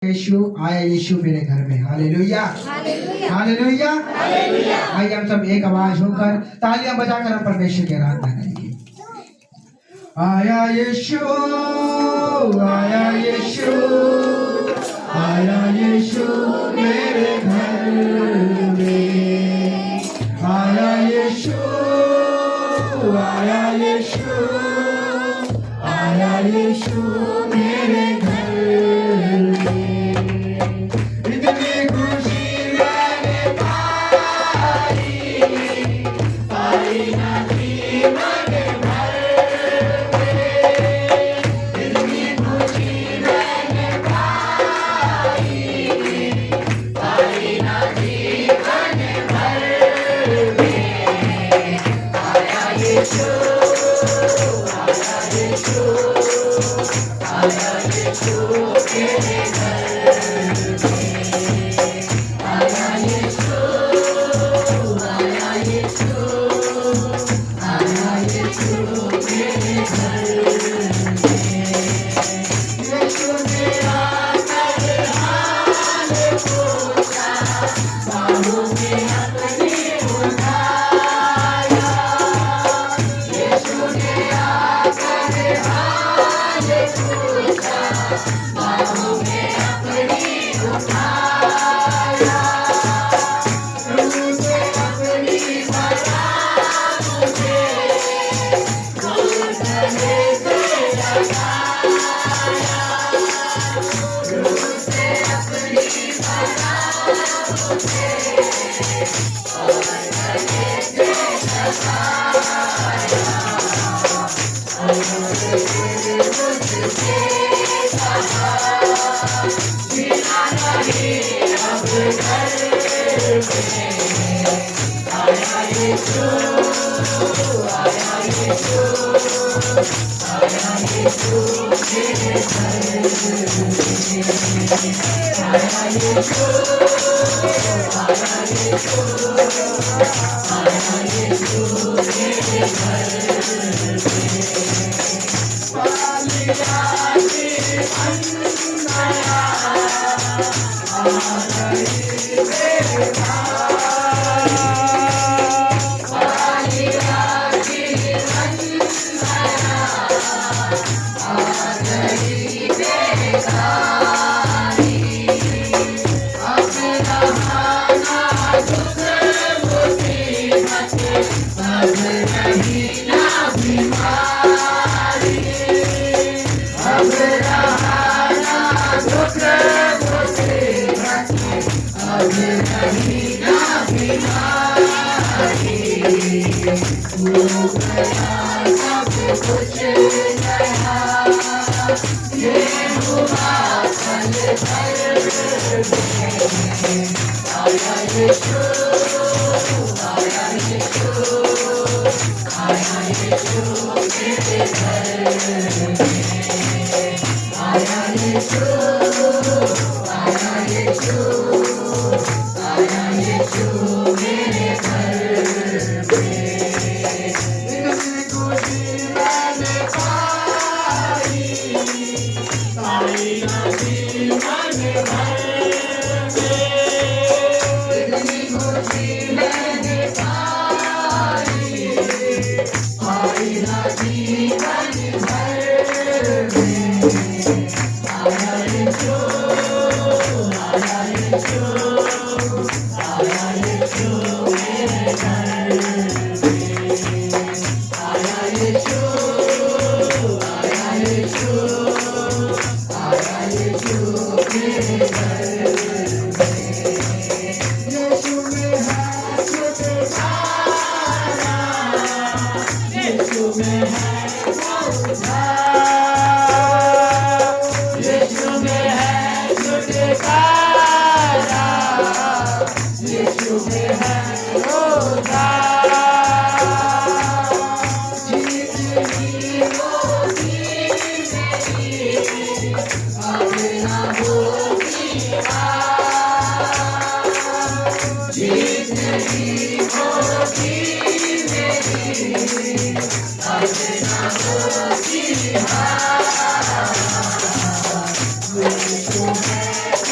यीशु आया, यीशु मेरे घर में। Hallelujah, hallelujah, hallelujah. आइए हम सब एक आवाज होकर तालियां बजाकर हम परमेश्वर की आराधना करेंगे। आया यीशु, आया यीशु, आया यीशु मेरे घर में। आया यीशु, आया यीशु, आया यीशु मेरे घर में। इतनी खुशी मैंने पाई, पाई ना जीवन भर में। इतनी खुशी मैंने पाई, पाई ना जीवन भर में। आया यीशु, आया यीशु, आया यीशु मेरे घर में। आया यीशु, आया यीशु, आया यीशु मेरे घर में। यीशु ने आकर हाल पूछा, बाहों में अपनी उठाया। यीशु ने आकर हाल पूछा, बाहों में अपनी उठाया। प्रभु से अपनी बता मुझे, दूर गले से लगाया। प्रभु से अपनी बता मुझे, और गले से लगाया। उन्होंने मुझसे कहा, जीना नहीं अब घर में। आया यीशु, आया यीशु, आया यीशु मेरे घर में। आया यीशु, आया यीशु, आया यीशु मेरे घर में। पालिया जीवन नया आ गई मेरे पास। पालिया जीवन नया आ गई मेरे गारी। अब रहाना दुख मुसीबत, अब नहीं ना बीमारी। अब रहाना दुख मुसीबत, अब नहीं ना बीमारी। हो गया सब कुछ नया, ये हुआ पल भर में। आया यीशु, आया यीशु, आया यीशु मेरे घर में। आया यीशु, आया यीशु, आया यीशु मेरे घर में। इतनी खुशी मैंने पाई, पाई ना जीवन भर में। इतनी खुशी मैंने पाई, पाई ना जीवन भर में। आया यीशु, आया यीशु, आया यीशु मेरे घर में। आया यीशु, आया यीशु, आया यीशु मेरे घर में। यीशु में है छुटकारा, यीशु में है उद्धार। यीशु में है छुटकारा, यीशु में है उद्धार। जीत ही होगी मेरी, अब ना होगी हार। जीत ही होगी मेरी, अब ना होगी हार। यीशु है